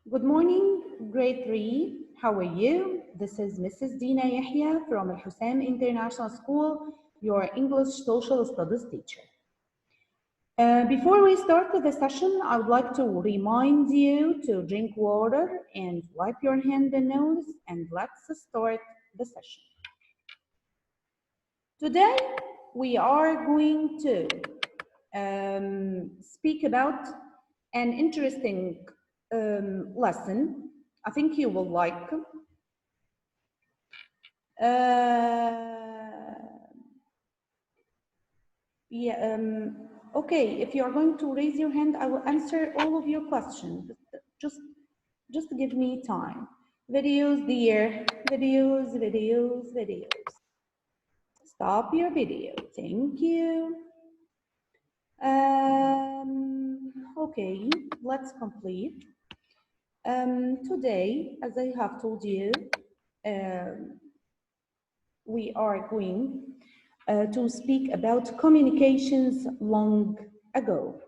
Good morning, grade 3. How are you? This is Mrs. Dina Yehia from Al Hussein International School, your English Social Studies teacher. Before we start the session, I would like to remind you to drink water and wipe your hand and nose, and let's start the session. Today, we are going to speak about an interesting lesson. I think you will like. Okay, if you are going to raise your hand, I will answer all of your questions. Just give me time. Videos, dear. Videos, videos, videos. Stop your video. Thank you. Okay, let's complete. Today, as I have told you, we are going to speak about communications long ago.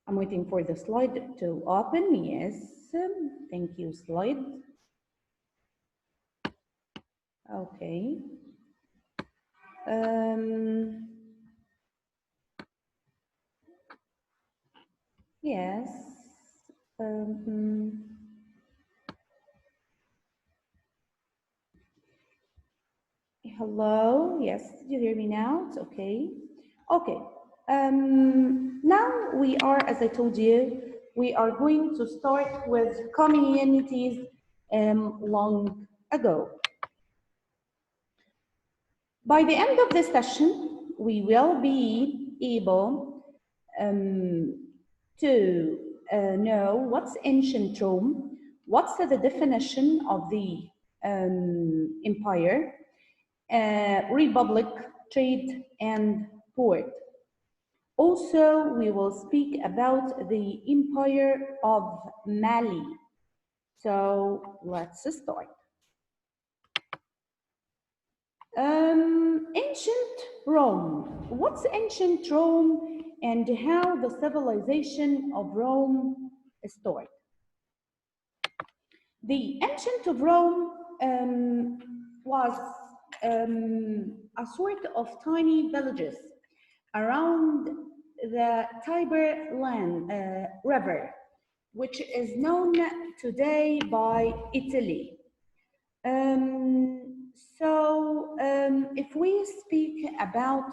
I'm waiting for the slide to open. Yes, thank you, slide. Okay. Yes. Hello. Yes, you hear me now? It's okay. Okay. Now we are, as I told you, we are going to start with communities long ago. By the end of this session, we will be able to know what's ancient Rome, what's the definition of the empire, republic, trade, and port. Also, we will speak about the empire of Mali. So let's start. Ancient Rome. What's ancient Rome and how the civilization of Rome started? The ancient of Rome was a sort of tiny villages around the Tiber river, which is known today by Italy. If we speak about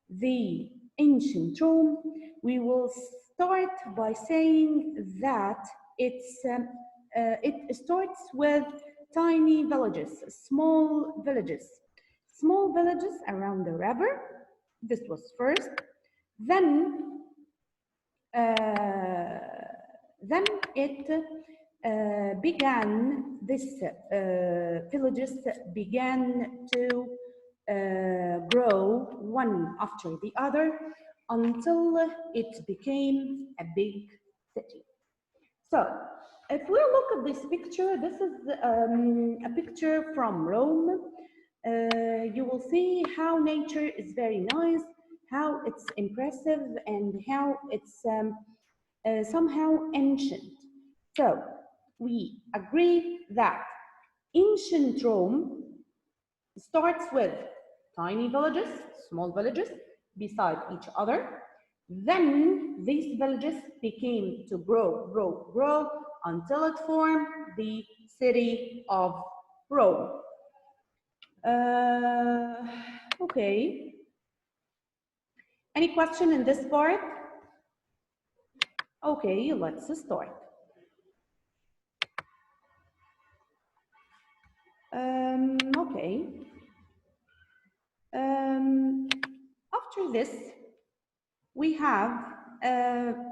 the ancient Rome, we will start by saying that it starts with tiny villages, small villages around the river. This was first. Then it villages began to grow one after the other until it became a big city. So, if we look at this picture, this is a picture from Rome. You will see how nature is very nice, how it's impressive, and how it's somehow ancient. So, we agree that ancient Rome starts with tiny villages, small villages, beside each other. Then these villages became to grow until it formed the city of Rome. Okay. Any question in this part? Okay, let's start. Okay. After this, we have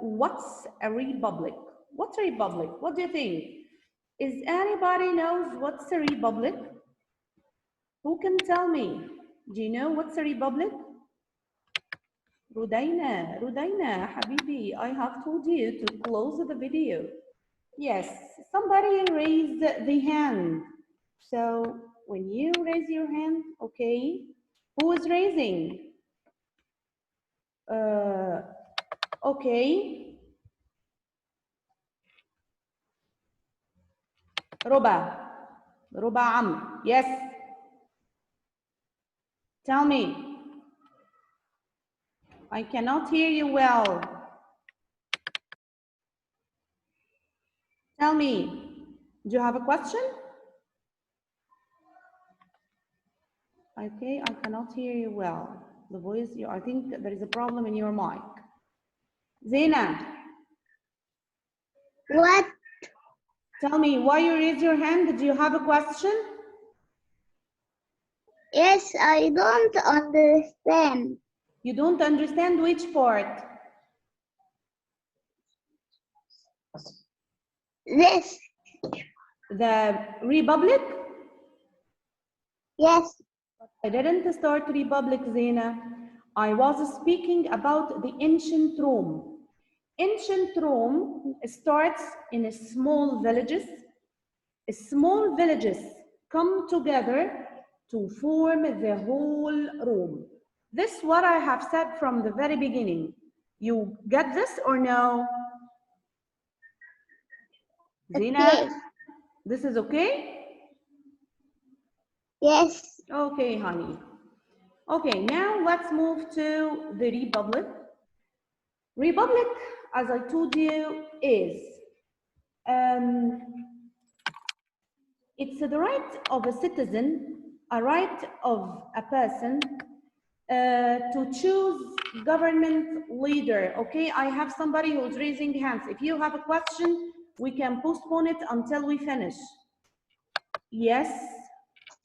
what's a republic? What's a republic? What do you think? Is anybody knows what's a republic? Who can tell me? Do you know what's a republic? Rudaina, Habibi, I have told you to close the video. Yes, somebody raised the hand. So when you raise your hand, okay, who is raising? Okay. Ruba Amr. Yes. Tell me. I cannot hear you well. Tell me. Do you have a question? Okay, I cannot hear you well. The voice, I think there is a problem in your mic. Zena. What? Tell me, why you raise your hand? Do you have a question? Yes, I don't understand. You don't understand which part? This. The Republic? Yes. I didn't start Republic, Zena. I was speaking about the ancient Rome. Ancient Rome starts in small villages. Small villages come together to form the whole Rome. This is what I have said from the very beginning. You get this or no? Zena, Okay. this is okay? Yes. Okay, honey. Okay, now let's move to the Republic. Republic, as I told you, is it's the right of a citizen, a right of a person to choose government leader. Okay, I have somebody who's raising hands. If you have a question, we can postpone it until we finish. Yes,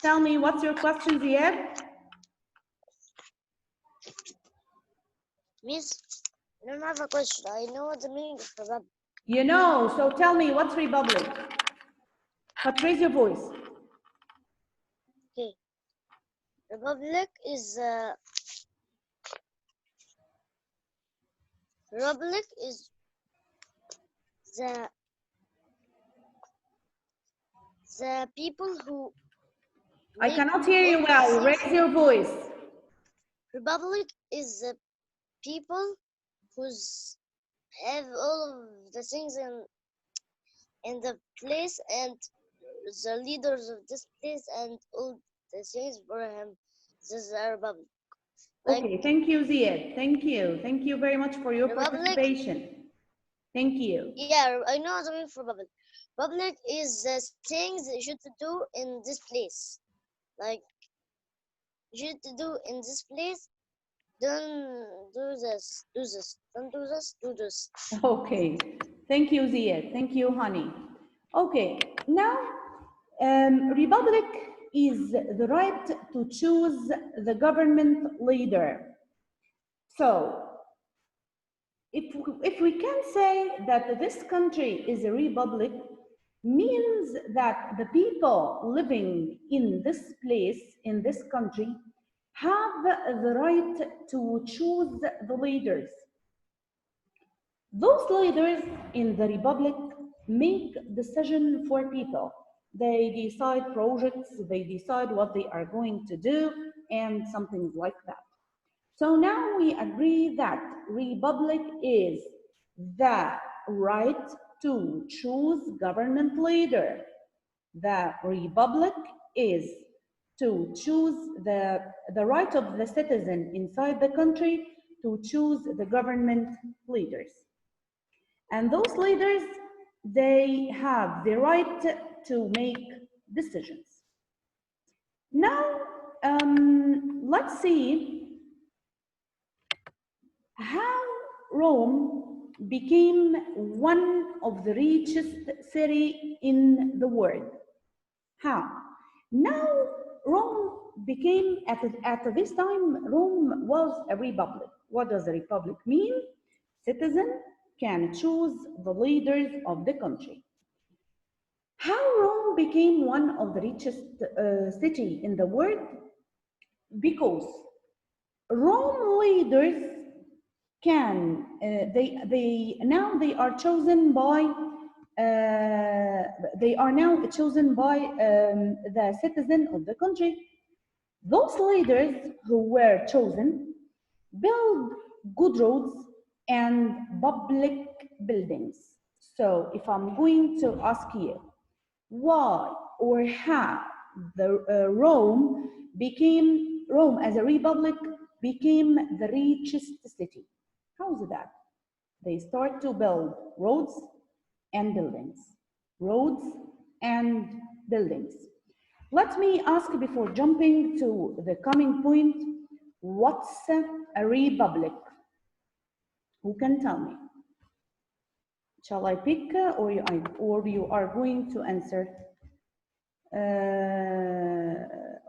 tell me, what's your question, Ziad? Miss, I don't have a question. I know what the meaning of republic. You know, so tell me, what's Republic? But raise your voice. Okay. Republic is the the people who I make cannot hear you all the well. things. Raise your voice. Republic is the people who's have all of the things in the place and the leaders of this place and all the things for him. This is a republic. Like Okay, thank you, Ziad. Thank you. Thank you very much for your republic. participation. Thank you. Yeah, I know what I mean for public. Public is the things you should do in this place. Like you should do in this place. Don't do this. Do this. Don't do this. Do this. Okay, thank you, Ziad. Thank you, honey. Okay, now Republic is the right to choose the government leader. So, if we can say that this country is a republic, means that the people living in this place, in this country, have the right to choose the leaders. Those leaders in the republic make decisions for people. They decide projects, they decide what they are going to do, and something like that. So now we agree that republic is the right to choose government leader. The republic is to choose the right of the citizen inside the country to choose the government leaders. And those leaders, they have the right to make decisions. Now, let's see how Rome became one of the richest city in the world. How? Now Rome became, at this time, Rome was a republic. What does a republic mean? Citizen can choose the leaders of the country. How Rome became one of the richest city in the world? Because Rome leaders can they are chosen by the citizen of the country. Those leaders who were chosen build good roads and public buildings. So if I'm going to ask you, why or how the Rome as a republic became the richest city. How is that? They start to build roads and buildings. Roads and buildings. Let me ask before jumping to the coming point, what's a republic? Who can tell me? Shall I pick or you are going to answer?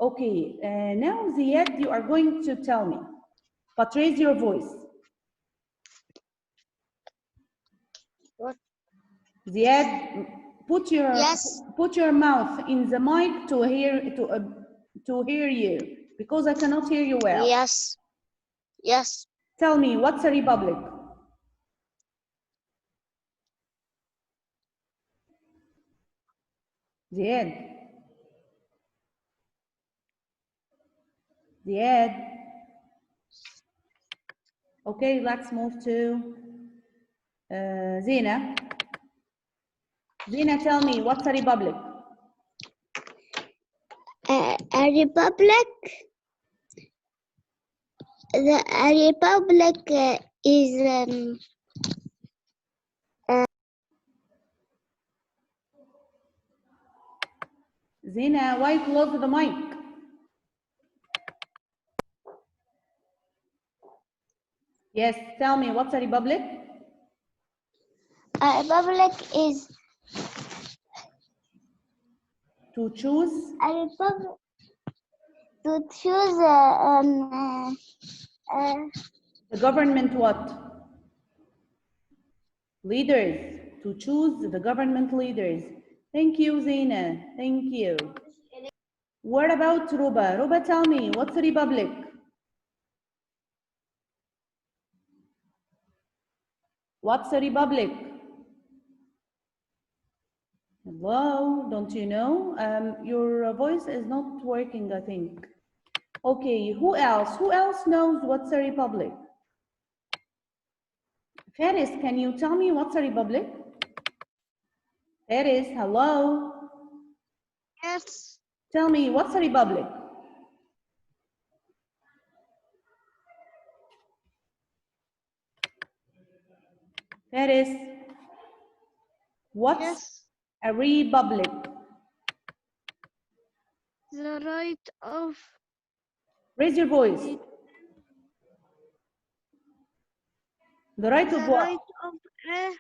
Okay, now Ziad, you are going to tell me, but raise your voice. What? Ziad, put your mouth in the mic to hear you, because I cannot hear you well. Yes. Yes. Tell me, what's a republic? Ziad. Ziad. Okay, let's move to Zina. Zina, tell me, what's a republic? A republic. A republic is Zina, why close the mic? Yes, tell me, what's a republic? A republic is To choose? a republic to choose The government what? Leaders. To choose the government leaders. Thank you, Zina. Thank you. What about Ruba? Ruba, tell me, what's a republic? What's a republic? Hello, don't you know? Your voice is not working, I think. Okay, who else? Who else knows what's a republic? Faris, can you tell me what's a republic? Faris, hello. Yes. Tell me, what's a republic? Faris, what's a republic? The right of Raise your voice. The right of what? right of a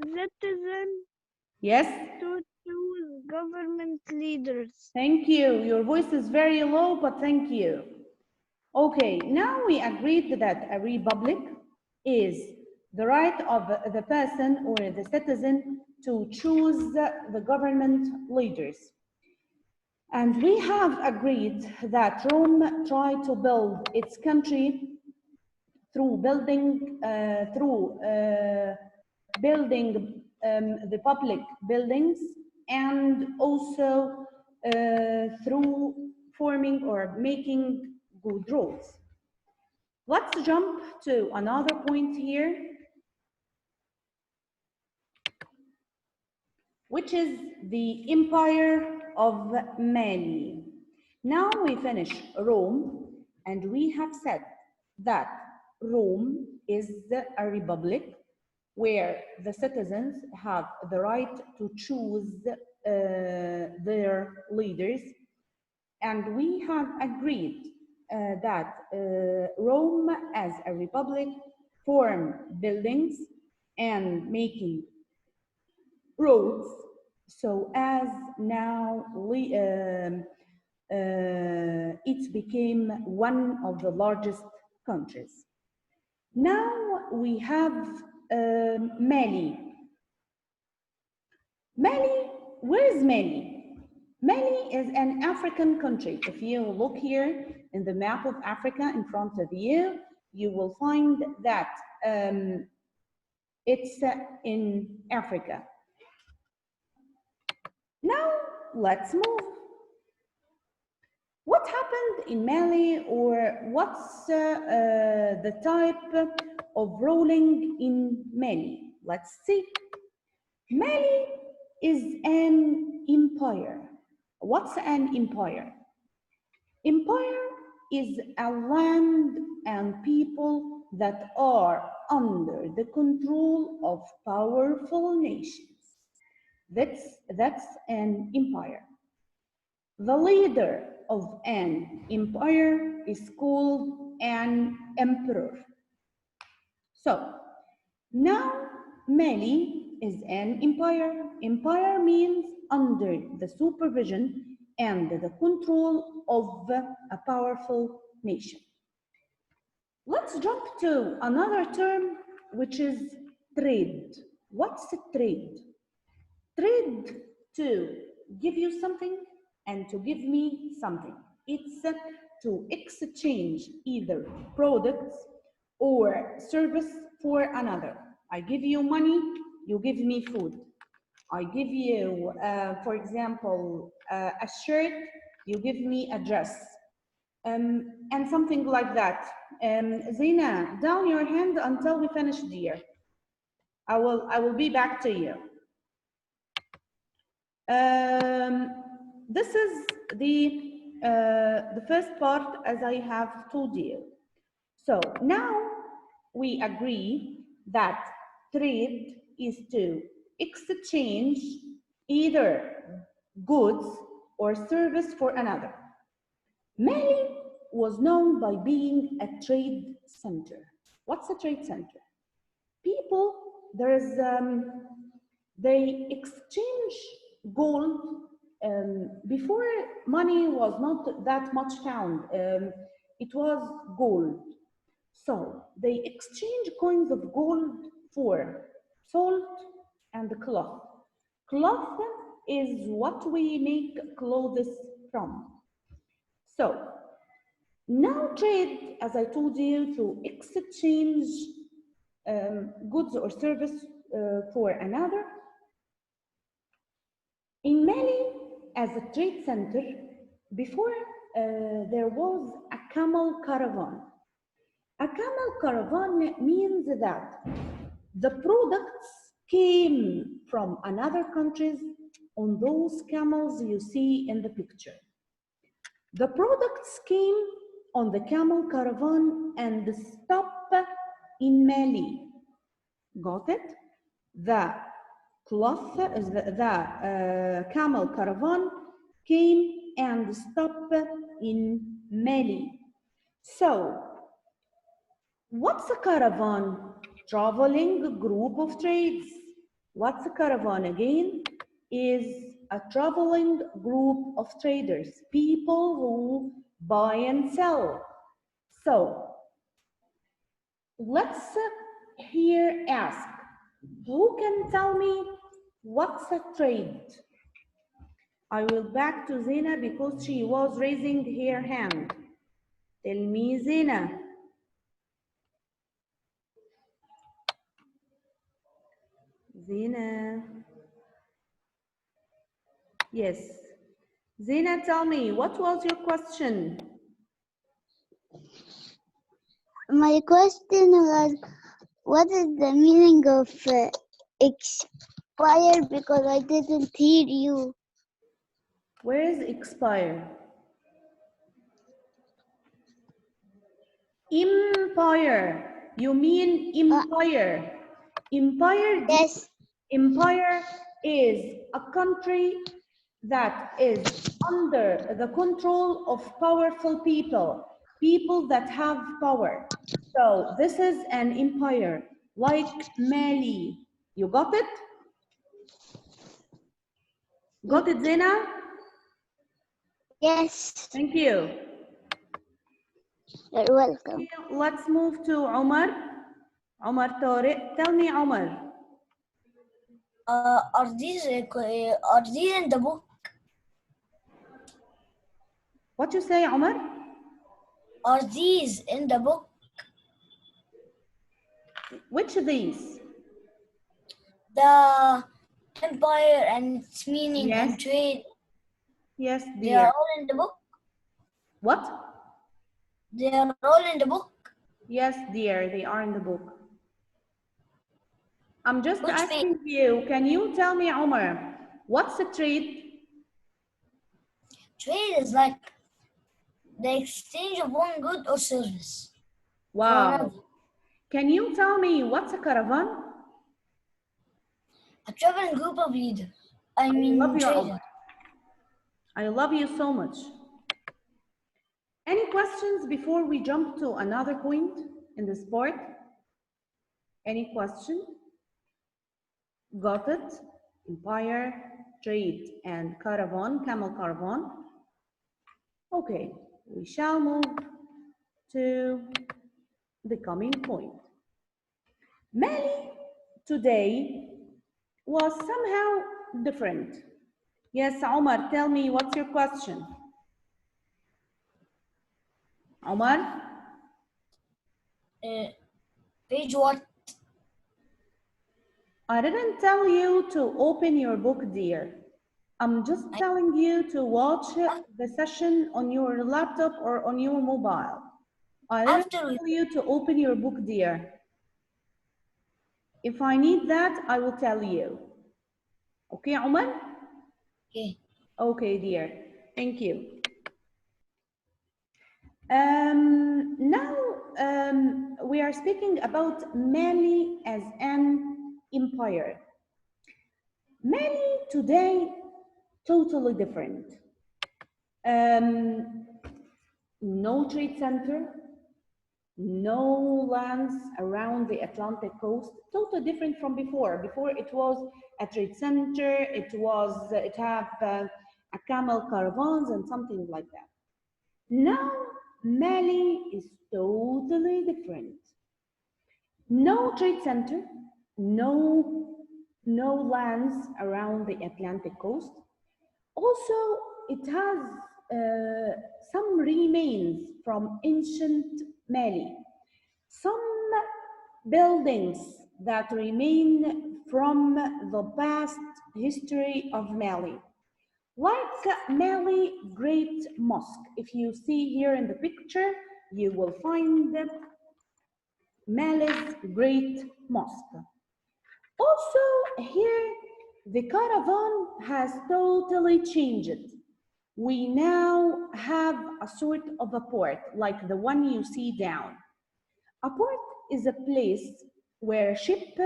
citizen Yes? to choose government leaders. Thank you. Your voice is very low, but thank you. Okay, now we agreed that a republic is the right of the person or the citizen to choose the government leaders. And we have agreed that Rome tried to build its country through building the public buildings, and also through forming or making good roads. Let's jump to another point here, which is the Empire of Mali. Now we finish Rome, and we have said that Rome is a republic where the citizens have the right to choose their leaders. And we have agreed that Rome as a republic form buildings and making roads, so as now it became one of the largest countries. Now we have Mali. Mali, where is Mali? Mali is an African country. If you look here in the map of Africa in front of you, you will find that it's in Africa. Now, let's move. What happened in Mali, or what's the type of ruling in Mali? Let's see. Mali is an empire. What's an empire? Empire is a land and people that are under the control of powerful nations. That's an empire. The leader of an empire is called an emperor. So now Mali is an empire. Empire means under the supervision and the control of a powerful nation. Let's jump to another term, which is trade. What's trade? Trade, to give you something and to give me something. It's to exchange either products or service for another. I give you money, you give me food. I give you, for example, a shirt, you give me a dress, and something like that. Zina, down your hand until we finish, dear. I will be back to you. This is the first part, as I have told you. So now we agree that trade is to exchange either goods or service for another. Mali was known by being a trade center. What's a trade center? People, they exchange gold. Before, money was not that much found. It was gold. So they exchange coins of gold for salt and cloth. Cloth is what we make clothes from. So now trade, as I told you, to exchange goods or service for another. In Mali, as a trade center, before there was a camel caravan. A camel caravan means that the products came from another countries on those camels you see in the picture. The products came on the camel caravan and stopped in Mali. Got it? The cloth, the camel caravan came and stopped in Mali. So, what's a caravan? Traveling group of trades. What's a caravan again? Is a traveling group of traders, people who buy and sell. So, let's here ask, who can tell me what's a trade? I will back to Zina because she was raising her hand. Tell me, Zina. Zina. Yes. Zina, tell me, what was your question? My question was, what is the meaning of expire? Because I didn't hear you. Where is expire? Empire. You mean empire. Empire. Yes. Empire is a country that is under the control of powerful people, people that have power. So this is an empire, like Mali. You got it? Got it, Zena? Yes. Thank you. You're welcome. Let's move to Omar. Omar Tariq. Tell me, Omar. Are these in the book? What you say, Omar? Are these in the book? Which of these? The empire and its meaning Yes. and trade. Yes, They dear. are all in the book. What? They are all in the book. Yes, dear, they are in the book. I'm just Which asking you, can you tell me, Omar, What's a trade? Trade is like the exchange of one good or service for Wow. another. Can you tell me what's a caravan? A traveling group of leaders. I love mean you, traders. Omar. I love you so much. Any questions before we jump to another point in this part? Any question? Got it? Empire, trade, and caravan, camel caravan. Okay, we shall move to the coming point. Mali today was somehow different. Yes, Omar, tell me what's your question? Omar? Page what? I didn't tell you to open your book, dear. I'm just telling you to watch the session on your laptop or on your mobile. I didn't After we tell you to open your book, dear. If I need that, I will tell you. Okay, Omar? okay. Okay, dear. Thank you. Now we are speaking about Mali as an empire. Mali today, totally different. No trade center, no lands around the Atlantic coast, totally different from before. Before it was a trade center, it had a camel caravans and something like that. Now Mali is totally different. No trade center, no lands around the Atlantic coast. Also, it has some remains from ancient Mali. Some buildings that remain from the past history of Mali. Like Mali Great Mosque. If you see here in the picture, you will find Mali's Great Mosque. Also here, the caravan has totally changed. We now have a sort of a port, like the one you see down. A port is a place where a ship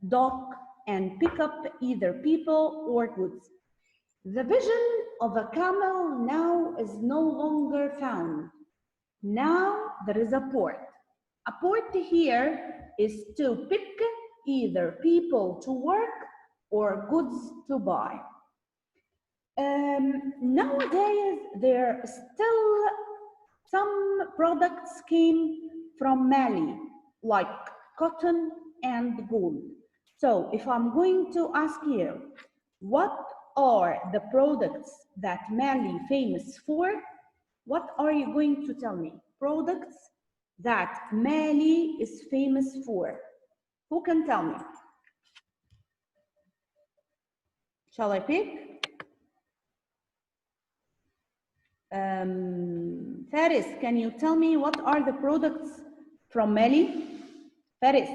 dock and pick up either people or goods. The vision of a camel now is no longer found. Now there is a port. A port here is to pick either people to work or goods to buy. Nowadays, there still some products came from Mali, like cotton and gold. So if I'm going to ask you, what are the products that Mali famous for? What are you going to tell me? Products that Mali is famous for. Who can tell me? Shall I pick? Faris, can you tell me what are the products from Mali? Faris,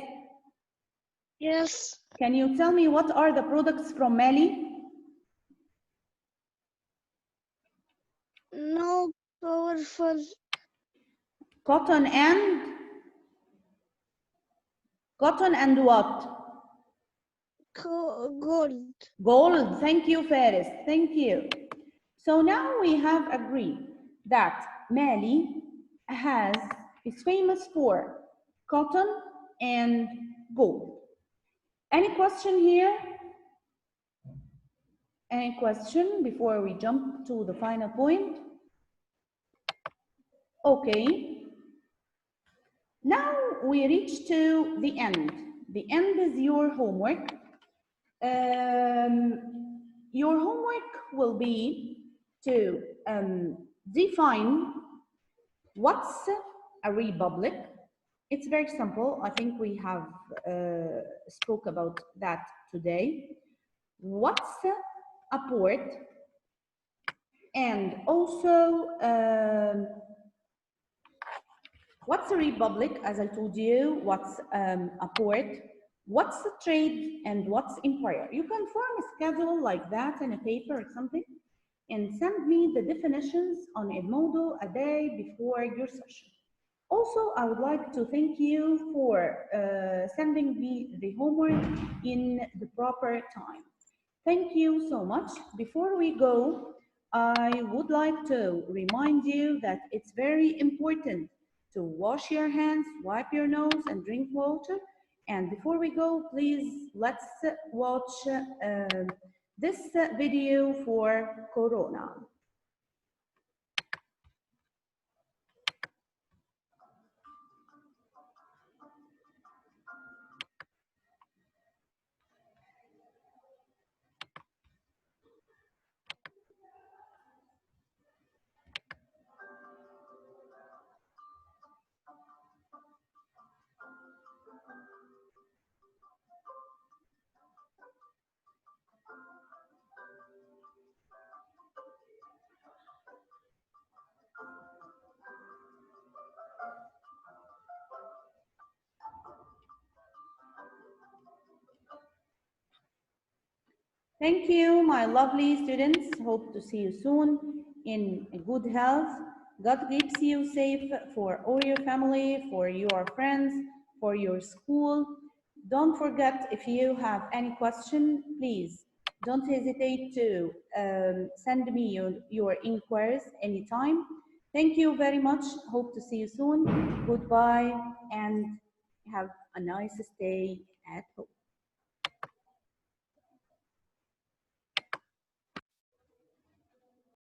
Yes. can you tell me what are the products from Mali? No powerful. Cotton and what? Gold. Gold. Thank you, Faris. Thank you. So now we have agreed that Mali is famous for cotton and gold. Any question here? Any question before we jump to the final point? Okay. Now we reach to the end. The end is your homework. Your homework will be to define what's a republic. It's very simple. I think we have spoke about that today. What's a port? And also, what's a republic? As I told you, what's a port? What's a trade and what's empire? You can form a schedule like that in a paper or something and send me the definitions on a model a day before your session. Also, I would like to thank you for sending me the homework in the proper time. Thank you so much. Before we go, I would like to remind you that it's very important to wash your hands, wipe your nose, and drink water. And before we go, please let's watch this video for Corona. Thank you, my lovely students. Hope to see you soon in good health. God keeps you safe for all your family, for your friends, for your school. Don't forget, if you have any question, please don't hesitate to send me your inquiries anytime. Thank you very much. Hope to see you soon. Goodbye and have a nice stay at home.